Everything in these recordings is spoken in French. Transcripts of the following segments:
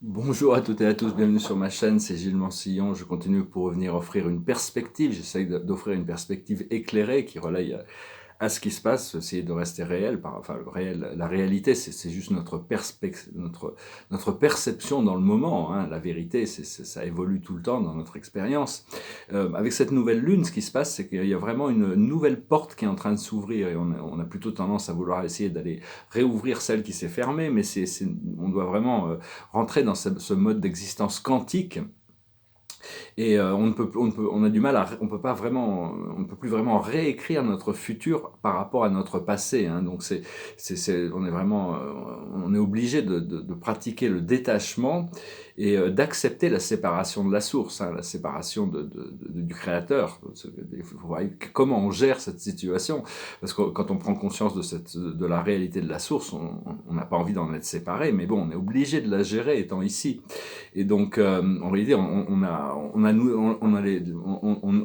Bonjour à toutes et à tous, bienvenue sur ma chaîne, c'est Gilles Mansillon. Je continue pour revenir offrir une perspective, j'essaye d'offrir une perspective éclairée qui relaye à ce qui se passe, essayer de rester réel, enfin le réel, la réalité c'est juste notre perception dans le moment, hein. La vérité ça évolue tout le temps dans notre expérience. Avec cette nouvelle lune, ce qui se passe, c'est qu'il y a vraiment une nouvelle porte qui est en train de s'ouvrir et on a plutôt tendance à vouloir essayer d'aller réouvrir celle qui s'est fermée, mais on doit vraiment rentrer dans ce mode d'existence quantique. Et on a du mal on peut pas vraiment, on ne peut plus vraiment réécrire notre futur par rapport à notre passé, hein. Donc on est vraiment, on est obligé de pratiquer le détachement et d'accepter la séparation de la source, hein, la séparation du créateur. Il faut voir comment on gère cette situation, parce que quand on prend conscience de la réalité de la source, on n'a pas envie d'en être séparé, mais bon, on est obligé de la gérer étant ici. Et donc, en réalité, on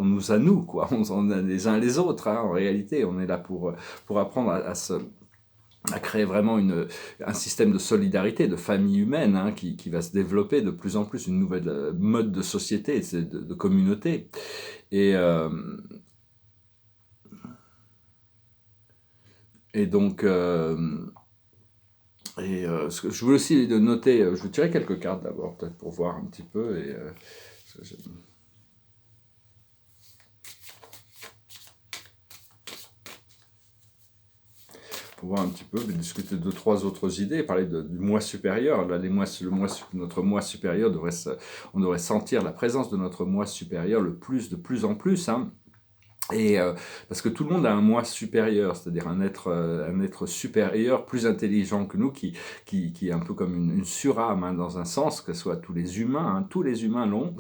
nous a nous, quoi. On a les uns les autres, hein. En réalité, on est là pour apprendre à créer vraiment un système de solidarité, de famille humaine, hein, qui va se développer de plus en plus, une nouvelle mode de société, de communauté. Et, euh, et donc, ce que je voulais aussi de noter, je vais tirer quelques cartes d'abord, peut-être pour voir un petit peu. Pour voir un petit peu, discuter de trois autres idées, parler du moi supérieur. Là, notre moi supérieur on devrait sentir la présence de notre moi supérieur de plus en plus, hein. Et parce que tout le monde a un moi supérieur, c'est-à-dire un être supérieur, plus intelligent que nous, qui est un peu comme une surâme, hein, dans un sens, que ce soit tous les humains l'ont,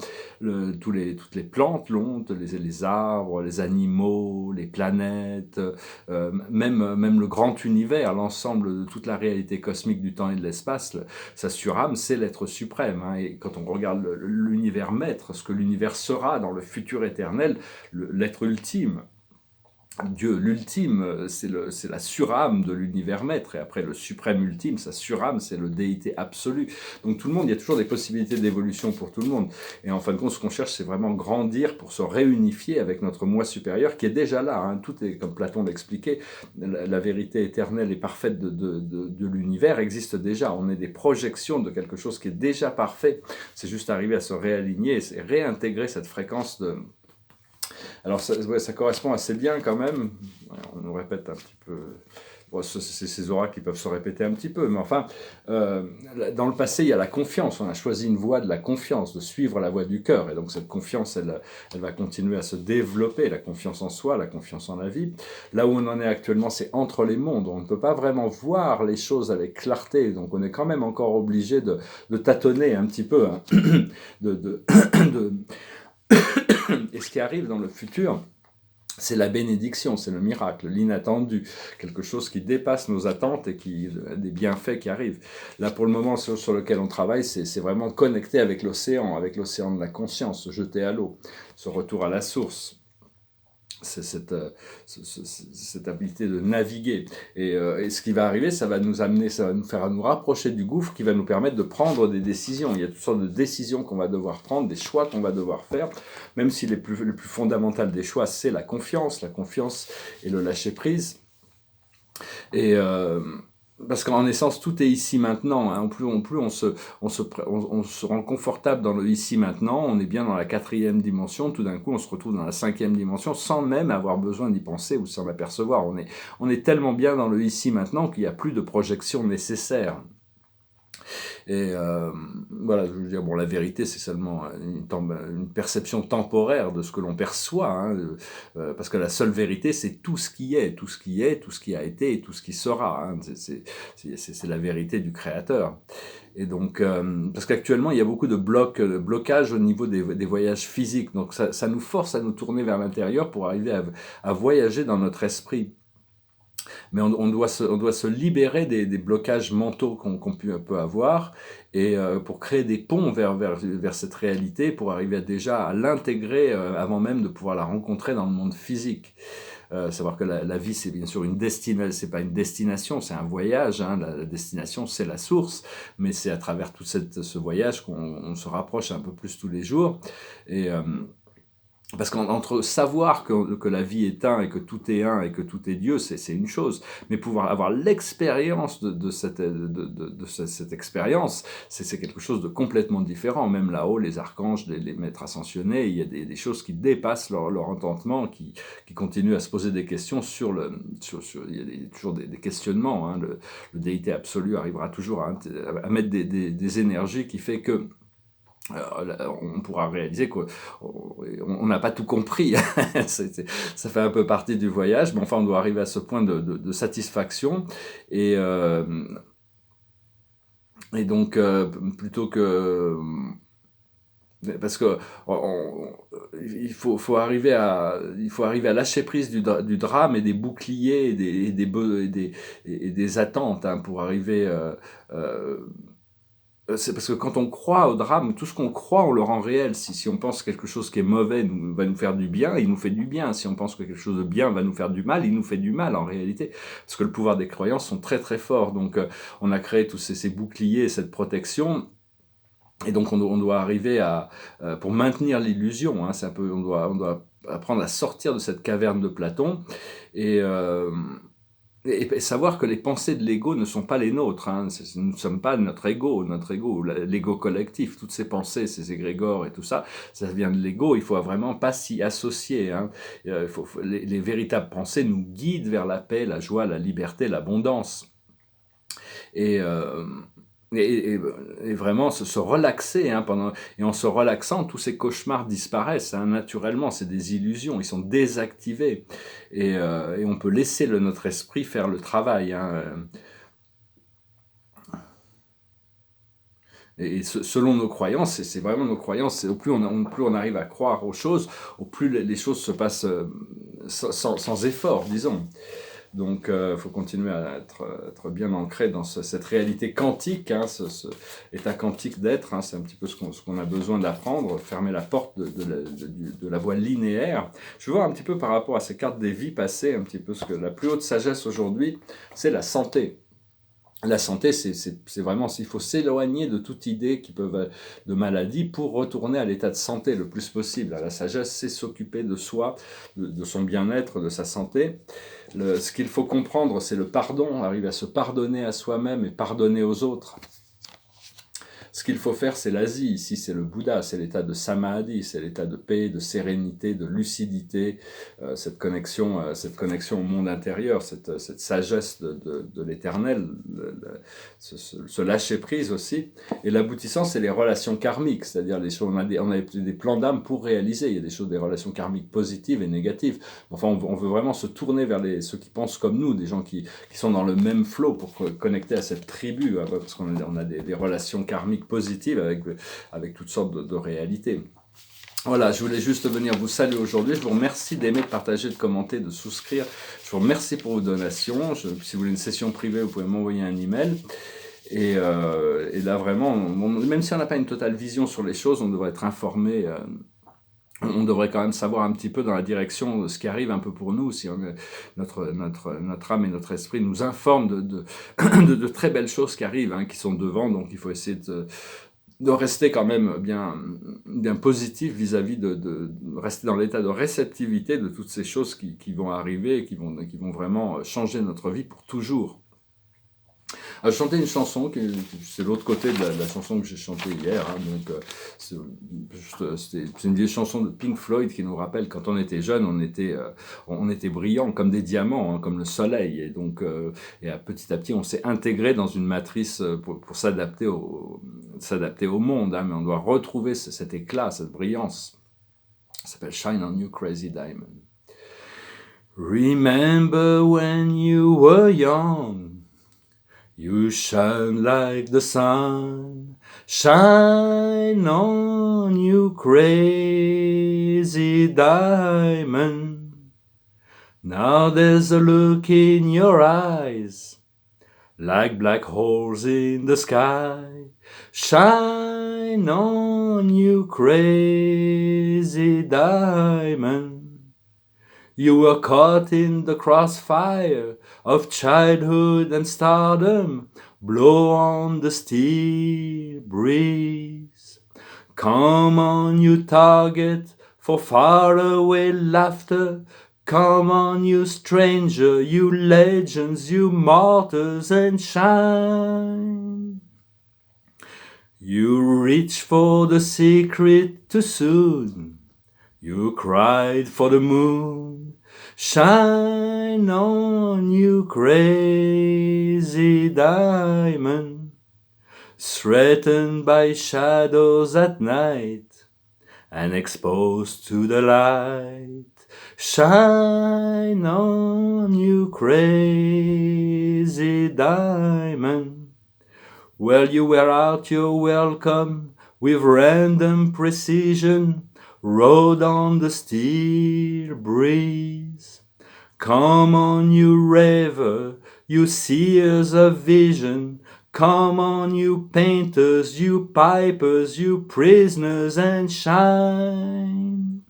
toutes les plantes l'ont, les arbres, les animaux, les planètes, même le grand univers, l'ensemble de toute la réalité cosmique du temps et de l'espace, sa surâme, c'est l'être suprême, hein. Et quand on regarde l'univers maître, ce que l'univers sera dans le futur éternel, l'être ultime, Dieu, l'ultime, c'est la surâme de l'univers maître, et après le suprême ultime, sa surâme, c'est le déité absolu. Donc tout le monde, il y a toujours des possibilités d'évolution pour tout le monde. Et en fin de compte, ce qu'on cherche, c'est vraiment grandir pour se réunifier avec notre moi supérieur, qui est déjà là, hein. Tout est, comme Platon l'expliquait, la vérité éternelle et parfaite de l'univers existe déjà. On est des projections de quelque chose qui est déjà parfait. C'est juste arriver à se réaligner et réintégrer cette fréquence de... Alors ouais, ça correspond assez bien quand même. On nous répète un petit peu. Bon, c'est ces auras qui peuvent se répéter un petit peu, mais enfin, dans le passé, il y a la confiance. On a choisi une voie de la confiance, de suivre la voie du cœur. Et donc cette confiance, elle va continuer à se développer, la confiance en soi, la confiance en la vie. Là où on en est actuellement, c'est entre les mondes. On ne peut pas vraiment voir les choses avec clarté. Donc on est quand même encore obligé de tâtonner un petit peu, hein, de et ce qui arrive dans le futur, c'est la bénédiction, c'est le miracle, l'inattendu, quelque chose qui dépasse nos attentes et des bienfaits qui arrivent. Là, pour le moment, sur lequel on travaille, c'est vraiment connecté avec l'océan de la conscience, se jeter à l'eau, ce retour à la source. C'est cette habilité de naviguer. Et ce qui va arriver, ça va nous faire nous rapprocher du gouffre, qui va nous permettre de prendre des décisions. Il y a toutes sortes de décisions qu'on va devoir prendre, des choix qu'on va devoir faire, même si le plus fondamental des choix, c'est la confiance et le lâcher-prise. Et parce qu'en essence, tout est ici maintenant, hein. Plus on se rend confortable dans le ici maintenant, on est bien dans la quatrième dimension, tout d'un coup on se retrouve dans la cinquième dimension sans même avoir besoin d'y penser ou s'en apercevoir. On est tellement bien dans le ici maintenant qu'il n'y a plus de projection nécessaire. Et voilà, je veux dire, bon, la vérité, c'est seulement une perception temporaire de ce que l'on perçoit, hein, parce que la seule vérité, c'est tout ce qui est, tout ce qui est, tout ce qui a été et tout ce qui sera, hein. C'est la vérité du Créateur. Et donc, parce qu'actuellement, il y a beaucoup de blocages au niveau des voyages physiques. Donc, ça nous force à nous tourner vers l'intérieur pour arriver à voyager dans notre esprit. Mais on doit se libérer des blocages mentaux qu'on peut avoir, et pour créer des ponts vers cette réalité, pour arriver déjà à l'intégrer avant même de pouvoir la rencontrer dans le monde physique. savoir que la vie, c'est bien sûr une destination, c'est pas une destination, c'est un voyage. Hein. La destination, c'est la source, mais c'est à travers tout ce voyage qu'on se rapproche un peu plus tous les jours. Et parce qu'entre savoir que la vie est un et que tout est un et que tout est Dieu, c'est une chose. Mais pouvoir avoir l'expérience de cette expérience, c'est quelque chose de complètement différent. Même là-haut, les archanges, les maîtres ascensionnés, il y a des choses qui dépassent leur entendement, qui continuent à se poser des questions il y a toujours des questionnements. Hein. Le déité absolu arrivera toujours à mettre des énergies qui fait que on pourra réaliser qu'on n'a pas tout compris. Ça fait un peu partie du voyage, mais enfin on doit arriver à ce point de satisfaction. Et, donc, plutôt que... Parce que il faut arriver à lâcher prise du drame et des boucliers et des attentes, hein, pour arriver... c'est parce que quand on croit au drame, tout ce qu'on croit, on le rend réel. Si on pense que quelque chose qui est mauvais va nous faire du bien, il nous fait du bien. Si on pense que quelque chose de bien va nous faire du mal, il nous fait du mal en réalité. Parce que le pouvoir des croyances sont très très forts. Donc on a créé tous ces boucliers, cette protection. Et donc on doit arriver pour maintenir l'illusion, hein, c'est un peu, on doit apprendre à sortir de cette caverne de Platon et savoir que les pensées de l'ego ne sont pas les nôtres. Hein. Nous ne sommes pas notre ego, l'ego collectif. Toutes ces pensées, ces égrégores et tout ça, ça vient de l'ego. Il faut vraiment pas s'y associer. Hein. Les véritables pensées nous guident vers la paix, la joie, la liberté, l'abondance. Et vraiment se relaxer, hein, et en se relaxant, tous ces cauchemars disparaissent, hein, naturellement. C'est des illusions, ils sont désactivés, et on peut laisser notre esprit faire le travail, hein. Et selon nos croyances, c'est vraiment nos croyances, au plus on arrive à croire aux choses, au plus les choses se passent sans effort, disons. Donc, il faut continuer à être bien ancré dans cette réalité quantique, hein, ce état quantique d'être. Hein, c'est un petit peu ce qu'on a besoin d'apprendre, fermer la porte de la voie linéaire. Je vais voir un petit peu par rapport à ces cartes des vies passées, un petit peu ce que la plus haute sagesse aujourd'hui, c'est la santé. La santé, c'est vraiment, il faut s'éloigner de toute idée de maladie pour retourner à l'état de santé le plus possible. La sagesse, c'est s'occuper de soi, de son bien-être, de sa santé. Ce qu'il faut comprendre, c'est le pardon, arriver à se pardonner à soi-même et pardonner aux autres. Ce qu'il faut faire, c'est l'Asie. Ici, c'est le Bouddha, c'est l'état de samadhi, c'est l'état de paix, de sérénité, de lucidité, cette connexion au monde intérieur, cette sagesse de l'éternel, ce lâcher-prise aussi. Et l'aboutissant, c'est les relations karmiques, c'est-à-dire les choses, on a des plans d'âme pour réaliser. Il y a des relations karmiques positives et négatives. Enfin, on veut vraiment se tourner vers ceux qui pensent comme nous, des gens qui sont dans le même flow pour connecter à cette tribu, hein, parce qu'on a des relations karmiques positives avec toutes sortes de réalités. Voilà, je voulais juste venir vous saluer aujourd'hui. Je vous remercie d'aimer, de partager, de commenter, de souscrire. Je vous remercie pour vos donations. Si vous voulez une session privée, vous pouvez m'envoyer un email. Et là, vraiment, même si on n'a pas une totale vision sur les choses, on devrait être informé. On devrait quand même savoir un petit peu dans la direction de ce qui arrive un peu pour nous, si notre âme et notre esprit nous informent de très belles choses qui arrivent, hein, qui sont devant. Donc il faut essayer de rester quand même bien positif vis-à-vis de rester dans l'état de réceptivité de toutes ces choses qui vont arriver et qui vont vraiment changer notre vie pour toujours. Je chantais une chanson, c'est l'autre côté de la chanson que j'ai chantée hier, hein, donc c'est une vieille chanson de Pink Floyd qui nous rappelle quand on était jeune, on était brillants comme des diamants, hein, comme le soleil, et donc petit à petit on s'est intégré dans une matrice pour s'adapter au monde, hein, mais on doit retrouver cet éclat, cette brillance. Ça s'appelle Shine on You Crazy Diamond. Remember when you were young, you shine like the sun, shine on you crazy diamond. Now there's a look in your eyes, like black holes in the sky. Shine on you crazy diamond. You were caught in the crossfire of childhood and stardom. Blow on the steel breeze. Come on, you target for faraway laughter. Come on, you stranger, you legends, you martyrs, and shine. You reach for the secret too soon. You cried for the moon. Shine on, you crazy diamond, threatened by shadows at night and exposed to the light. Shine on, you crazy diamond. Well, you wear out your welcome with random precision. Rode on the steel breeze. Come on, you raver, you seers of vision. Come on, you painters, you pipers, you prisoners, and shine.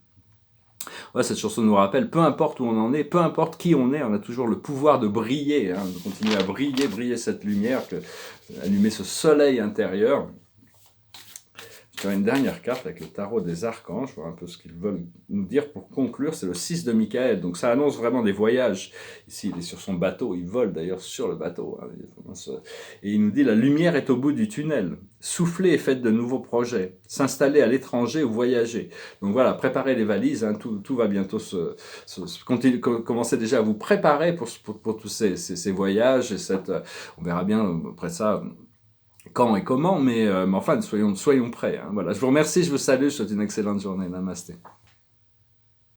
Ouais, cette chanson nous rappelle, peu importe où on en est, peu importe qui on est, on a toujours le pouvoir de briller, hein, de continuer à briller, briller cette lumière, allumer ce soleil intérieur. Je vais une dernière carte avec le tarot des archanges, voir un peu ce qu'ils veulent nous dire pour conclure. C'est le 6 de Michael, donc ça annonce vraiment des voyages. Ici, il est sur son bateau, il vole d'ailleurs sur le bateau. Hein, et il nous dit, la lumière est au bout du tunnel. Soufflez et faites de nouveaux projets. S'installer à l'étranger ou voyager. Donc voilà, préparez les valises, hein, tout va bientôt commencez déjà à vous préparer pour tous ces voyages. Et on verra bien après ça quand et comment, mais enfin, soyons prêts. Hein, voilà. Je vous remercie, je vous salue, je vous souhaite une excellente journée. Namasté.